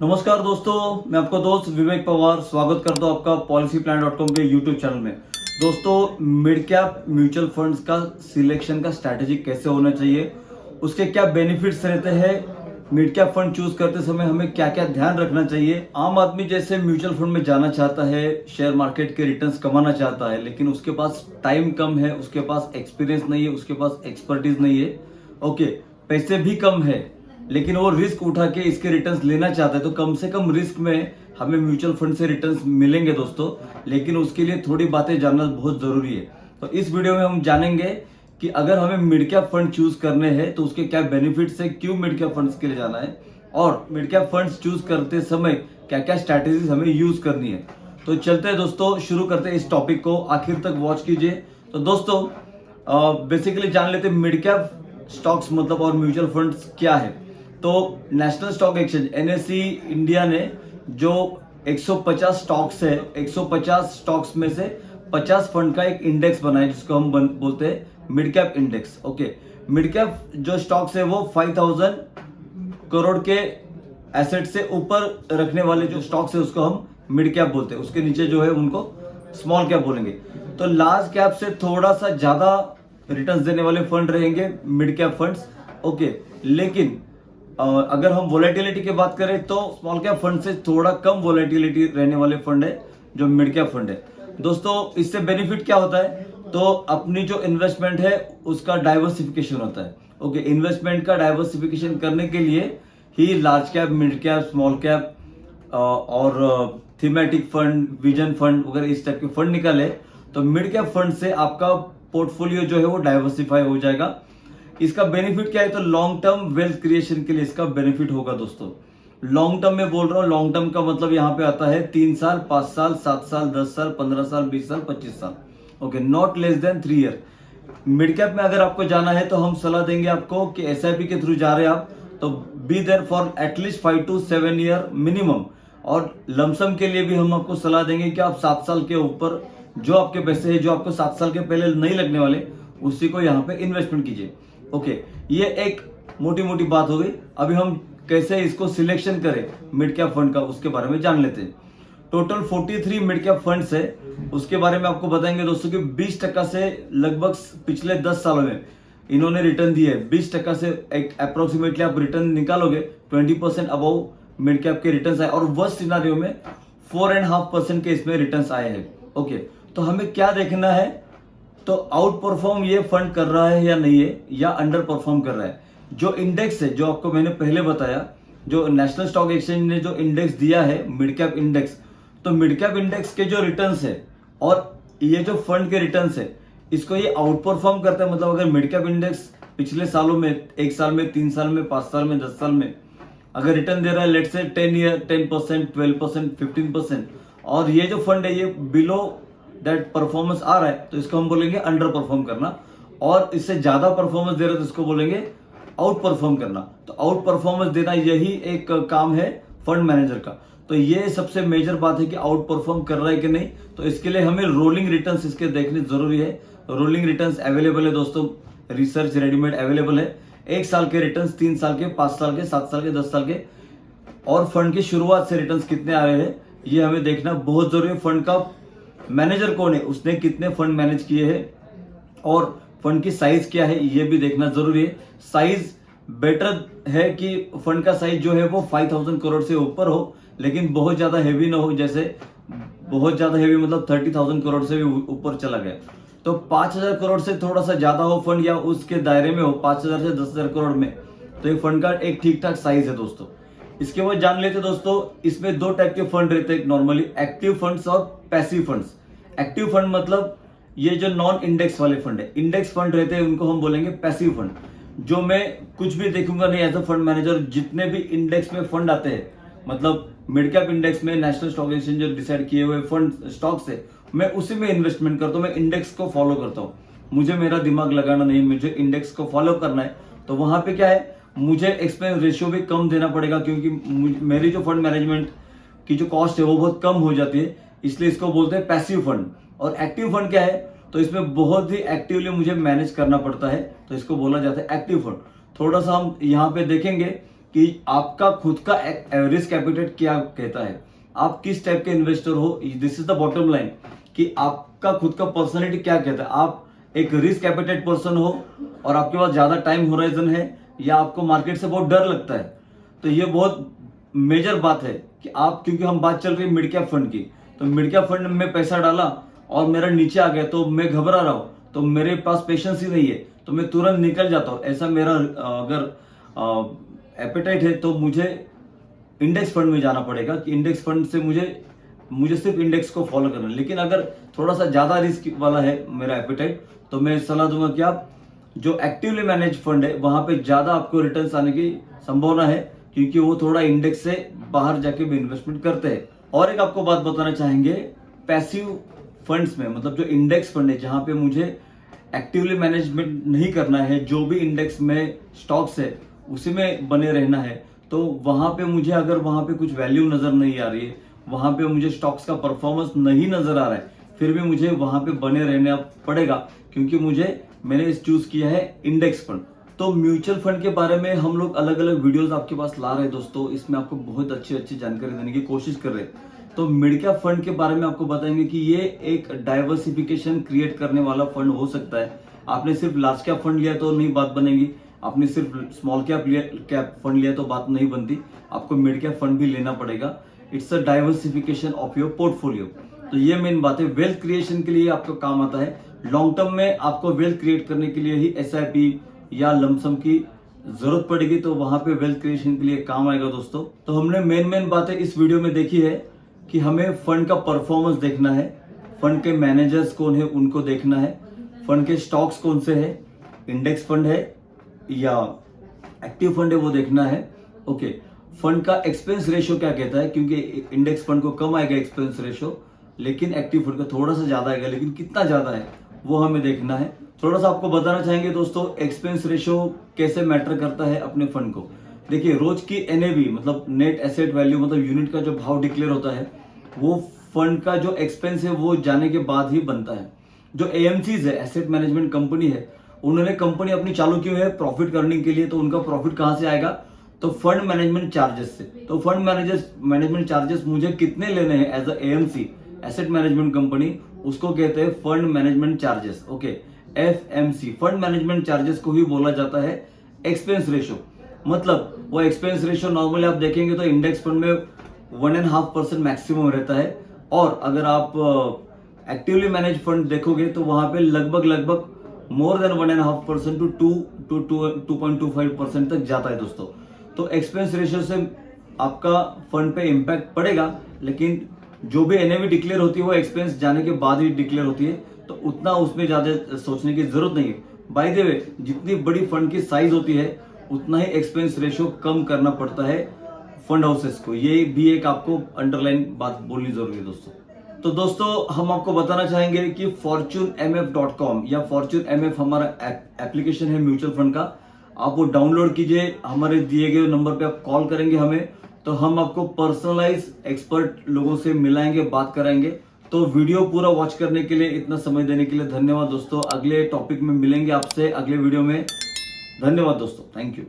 नमस्कार दोस्तों, मैं आपका दोस्त विवेक पवार स्वागत करता हूं आपका policyplan.com के यूट्यूब चैनल में। दोस्तों, मिड कैप म्यूचुअल फंड्स का सिलेक्शन का स्ट्रैटेजी कैसे होना चाहिए, उसके क्या बेनिफिट्स रहते हैं, मिड कैप फंड चूज करते समय हमें क्या क्या ध्यान रखना चाहिए। आम आदमी जैसे म्यूचुअल फंड में जाना चाहता है, शेयर मार्केट के रिटर्न्स कमाना चाहता है, लेकिन उसके पास टाइम कम है, उसके पास एक्सपीरियंस नहीं है, उसके पास एक्सपर्टीज नहीं है। ओके, पैसे भी कम है, लेकिन वो रिस्क उठा के इसके रिटर्न्स लेना चाहते हैं, तो कम से कम रिस्क में हमें म्यूचुअल फंड से रिटर्न्स मिलेंगे दोस्तों। लेकिन उसके लिए थोड़ी बातें जानना बहुत जरूरी है। तो इस वीडियो में हम जानेंगे कि अगर हमें मिड कैप फंड चूज करने हैं तो उसके क्या बेनिफिट्स है, क्यों मिड कैप फंड्स के लिए जाना है, और मिड कैप फंड्स चूज करते समय क्या क्या स्ट्रैटेजीज हमें यूज करनी है। तो चलते हैं दोस्तों, शुरू करते हैं इस टॉपिक को, आखिर तक वॉच कीजिए। तो दोस्तों, बेसिकली जान लेते हैं मिड कैप स्टॉक्स मतलब और म्यूचुअल फंड्स क्या है। तो national stock exchange NSE India ने जो 150 स्टॉक्स है, 150 स्टॉक्स में से 50 फंड का एक इंडेक्स बनाया जिसको हम बोलते हैं mid cap index. Okay, mid cap जो स्टॉक्स है वो 5000 करोड़ के एसेट से ऊपर रखने वाले जो स्टॉक्स है उसको हम मिड कैप बोलते हैं। उसके नीचे जो है उनको स्मॉल कैप बोलेंगे। तो लार्ज कैप से थोड़ा सा ज्यादा रिटर्न्स देने वाले फंड रहेंगे मिड कैप फंड्स। ओके, लेकिन अगर हम वोलेटिलिटी की बात करें तो स्मॉल कैप फंड से थोड़ा कम वोलेटिलिटी रहने वाले फंड है जो मिड कैप फंड है। दोस्तों, इससे बेनिफिट क्या होता है, तो अपनी जो इन्वेस्टमेंट है उसका डाइवर्सिफिकेशन होता है। ओके, इन्वेस्टमेंट का डाइवर्सिफिकेशन करने के लिए ही large cap, mid cap, small cap और थीमेटिक फंड, विजन फंड वगैरह इस टाइप के फंड निकाले। तो मिड कैप फंड से आपका पोर्टफोलियो जो है वो डाइवर्सिफाई हो जाएगा। इसका बेनिफिट क्या है, तो लॉन्ग टर्म वेल्थ क्रिएशन के लिए इसका बेनिफिट होगा दोस्तों। लॉन्ग टर्म में बोल रहा हूँ, लॉन्ग टर्म का मतलब यहाँ पे आता है 3 साल, 5 साल, 7 साल, 10 साल, 15 साल, 20 साल, 25 साल। Okay, not less than 3 year. Mid cap में अगर आपको जाना है तो हम सलाह देंगे आपको कि एसआईपी के थ्रू जा रहे हैं आप, तो be there for at least 5 to 7 year minimum. और लमसम के लिए भी हम आपको सलाह देंगे कि आप 7 साल के ऊपर जो आपके पैसे है, जो आपको 7 साल के पहले नहीं लगने वाले, उसी को यहाँ पे इन्वेस्टमेंट कीजिए। ओके, ये एक मोटी मोटी बात हो गई। अभी हम कैसे इसको सिलेक्शन करें मिड कैप फंड का, उसके बारे में जान लेते हैं। टोटल 43 मिड कैप फंड्स है, उसके बारे में आपको बताएंगे दोस्तों कि 20% से लगभग पिछले 10 सालों में इन्होंने रिटर्न दिए है। 20% से एक अप्रोक्सीमेटली आप रिटर्न निकालोगे 20% अबव मिड कैप के रिटर्न आए, और वर्स्ट सिनारियो में 4.5% के इसमें रिटर्न आए हैं। ओके, तो हमें क्या देखना है, तो आउट परफॉर्म ये फंड कर रहा है या नहीं है, या अंडर परफॉर्म कर रहा है। जो इंडेक्स है, जो आपको मैंने पहले बताया, जो नेशनल स्टॉक एक्सचेंज ने जो इंडेक्स दिया है मिड कैप इंडेक्स, तो मिड कैप इंडेक्स के जो रिटर्न्स है और ये जो फंड के रिटर्न्स है, इसको ये आउट परफॉर्म करता है। मतलब अगर मिड कैप इंडेक्स पिछले सालों में, 1 साल में, 3 साल में, 5 साल में, 10 साल में अगर रिटर्न दे रहा है, लेट से 10%, 12%, 15%, और ये जो फंड है ये बिलो दैट परफॉर्मेंस आ रहा है, तो इसको हम बोलेंगे अंडर परफॉर्म करना। और इससे ज्यादा परफॉर्मेंस दे रहा है तो इसको बोलेंगे आउट परफॉर्म करना। तो आउट परफॉर्मेंस देना यही एक काम है फंड मैनेजर का। तो ये सबसे मेजर बात है कि आउट परफॉर्म कर रहा है कि नहीं। तो इसके लिए हमें रोलिंग रिटर्न्स इसके देखने जरूरी है। रोलिंग रिटर्न्स अवेलेबल है दोस्तों, रिसर्च रेडीमेड अवेलेबल है। 1 साल के रिटर्न्स, 3 साल के, 5 साल के, 7 साल के, 10 साल के, और फंड की शुरुआत से रिटर्न्स कितने आ रहे हैं ये हमें देखना बहुत जरूरी है। फंड का मैनेजर कौन है, उसने कितने फंड मैनेज किए हैं, और फंड की साइज क्या है ये भी देखना जरूरी है। साइज बेटर है कि फंड का साइज जो है वो 5000 करोड़ से ऊपर हो, लेकिन बहुत ज्यादा हेवी ना हो। जैसे बहुत ज्यादा हेवी मतलब 30,000 करोड़ से भी ऊपर चला गया, तो 5000 करोड़ से थोड़ा सा ज्यादा हो फंड, या उसके दायरे में हो 5000 से 10,000 करोड़ में, तो ये फंड का एक ठीक ठाक साइज है दोस्तों। इसके बाद जान लेते दोस्तों, इसमें 2 टाइप के फंड रहते हैं नॉर्मली, एक्टिव फंड्स और पैसिव फंड्स। एक्टिव फंड मतलब ये जो नॉन इंडेक्स वाले फंड है, इंडेक्स फंड रहते हैं उनको हम बोलेंगे पैसिव फंड। जो मैं कुछ भी देखूंगा नहीं एज अ फंड मैनेजर, जितने भी इंडेक्स में फंड आते हैं, मतलब मिड कैप इंडेक्स में नेशनल स्टॉक एक्सचेंज जो डिसाइड किए हुए फंड स्टॉक्स है, मैं उसी में इन्वेस्टमेंट करता हूँ। मैं इंडेक्स को फॉलो करता हूँ, मुझे मेरा दिमाग लगाना नहीं, मुझे इंडेक्स को फॉलो करना है। तो वहां पे क्या है, मुझे एक्सपेंस रेशियो भी कम देना पड़ेगा, क्योंकि मेरी जो फंड मैनेजमेंट की जो कॉस्ट है वो बहुत कम हो जाती है, इसलिए इसको बोलते हैं पैसिव फंड। और एक्टिव फंड क्या है, तो इसमें बहुत ही एक्टिवली मुझे मैनेज करना पड़ता है, तो इसको बोला जाता है एक्टिव फंड। थोड़ा सा हम यहाँ पे देखेंगे कि आपका खुद का रिस्क एपिटाइट क्या कहता है, आप किस टाइप के इन्वेस्टर हो। This is the bottom line कि आपका खुद का पर्सनैलिटी क्या कहता है। आप एक रिस्क एपिटाइट पर्सन हो और आपके पास ज्यादा टाइम होराइजन है, या आपको मार्केट से बहुत डर लगता है। तो ये बहुत मेजर बात है कि आप, क्योंकि हम बात चल रही है मिड कैप फंड की, तो मिड कैप फंड में पैसा डाला और मेरा नीचे आ गया तो मैं घबरा रहा हूँ, तो मेरे पास पेशेंस ही नहीं है, तो मैं तुरंत निकल जाता हूँ। ऐसा मेरा अगर एपेटाइट है तो मुझे इंडेक्स फंड में जाना पड़ेगा कि इंडेक्स फंड से मुझे सिर्फ इंडेक्स को फॉलो करना है। लेकिन अगर थोड़ा सा ज्यादा रिस्क वाला है मेरा एपेटाइट, तो मैं सलाह दूंगा कि आप जो एक्टिवली मैनेज फंड है वहां पे ज्यादा आपको रिटर्न्स आने की संभावना है, क्योंकि वो थोड़ा इंडेक्स से बाहर जाके भी इन्वेस्टमेंट करते हैं। और एक आपको बात बताना चाहेंगे, पैसिव फंड्स में, मतलब जो इंडेक्स फंड है जहां पे मुझे एक्टिवली मैनेजमेंट नहीं करना है, जो भी इंडेक्स में स्टॉक्स है उसी में बने रहना है, तो वहां पे मुझे अगर वहां पे कुछ वैल्यू नजर नहीं आ रही है, वहां पे मुझे स्टॉक्स का परफॉर्मेंस नहीं नजर आ रहा है, फिर भी मुझे वहां पे बने रहना पड़ेगा, क्योंकि मैंने चूज किया है इंडेक्स फंड। तो म्यूचुअल फंड के बारे में हम लोग अलग अलग वीडियोस आपके पास ला रहे हैं दोस्तों, इसमें आपको बहुत अच्छी अच्छी जानकारी देने की कोशिश कर रहे हैं। तो मिड कैप फंड के बारे में आपको बताएंगे कि ये एक डाइवर्सिफिकेशन क्रिएट करने वाला फंड हो सकता है। आपने सिर्फ लार्ज कैप फंड लिया तो नहीं बात बनेगी, आपने सिर्फ स्मॉल कैप फंड लिया तो बात नहीं बनती, आपको मिड कैप फंड भी लेना पड़ेगा। It's a diversification of your portfolio. तो ये मेन बात है, वेल्थ क्रिएशन के लिए आपको काम आता है। लॉन्ग टर्म में आपको वेल्थ क्रिएट करने के लिए ही SIP या लमसम की जरूरत पड़ेगी, तो वहां पे वेल्थ क्रिएशन के लिए काम आएगा दोस्तों। तो हमने मेन बातें इस वीडियो में देखी है कि हमें फंड का परफॉर्मेंस देखना है, फंड के मैनेजर्स कौन है उनको देखना है, फंड के स्टॉक्स कौन से है, इंडेक्स फंड है या एक्टिव फंड है वो देखना है। ओके, फंड का एक्सपेंस रेशियो क्या कहता है, क्योंकि इंडेक्स फंड को कम आएगा एक्सपेंस रेशियो, लेकिन एक्टिव फंड का थोड़ा सा ज्यादा आएगा, लेकिन कितना ज्यादा है वो हमें देखना है। थोड़ा सा आपको बताना चाहेंगे दोस्तों, एक्सपेंस रेशियो कैसे मैटर करता है अपने फंड को। देखिए, रोज की NAV मतलब नेट एसेट वैल्यू, मतलब यूनिट का जो भाव डिक्लेयर होता है, वो फंड का जो एक्सपेंस है वो जाने के बाद ही बनता है। जो AMCs है, एसेट मैनेजमेंट कंपनी है, उन्होंने कंपनी अपनी चालू की है प्रॉफिट करने के लिए, तो उनका प्रॉफिट कहां से आएगा, तो फंड मैनेजमेंट चार्जेस से। तो फंड मैनेजमेंट चार्जेस मुझे कितने लेने हैं as a AMC, asset management company, उसको कहते हैं fund management charges. Okay, FMC, fund management charges को ही बोला जाता है एक्सपेंस रेशियो। मतलब वो एक्सपेंस रेशियो नॉर्मली आप देखेंगे तो इंडेक्स फंड में 1.5% मैक्सिमम रहता है, और अगर आप एक्टिवली मैनेज फंड देखोगे तो वहां पे लगभग मोर देन 1.5% टू 2.25% तक जाता है दोस्तों। तो एक्सपेंस रेशियो से आपका फंड पे इम्पैक्ट पड़ेगा, लेकिन जो भी NAV डिक्लेयर होती है वो एक्सपेंस जाने के बाद ही डिक्लेयर होती है, तो उतना उसमें ज्यादा सोचने की जरूरत नहीं है। बाय द वे, जितनी बड़ी फंड की साइज होती है उतना ही एक्सपेंस रेशियो कम करना पड़ता है फंड हाउसेस को। ये भी एक आपको अंडरलाइन बात बोलनी जरूरी है दोस्तों। तो दोस्तों, हम आपको बताना चाहेंगे कि fortunemf.com या फॉर्च्यून MF हमारा एप्लीकेशन है म्यूचुअल फंड का, आप वो डाउनलोड कीजिए। हमारे दिए गए नंबर पे आप कॉल करेंगे हमें, तो हम आपको पर्सनलाइज एक्सपर्ट लोगों से मिलाएंगे, बात कराएंगे। तो वीडियो पूरा वॉच करने के लिए, इतना समय देने के लिए धन्यवाद दोस्तों। अगले टॉपिक में मिलेंगे आपसे अगले वीडियो में। धन्यवाद दोस्तों, थैंक यू।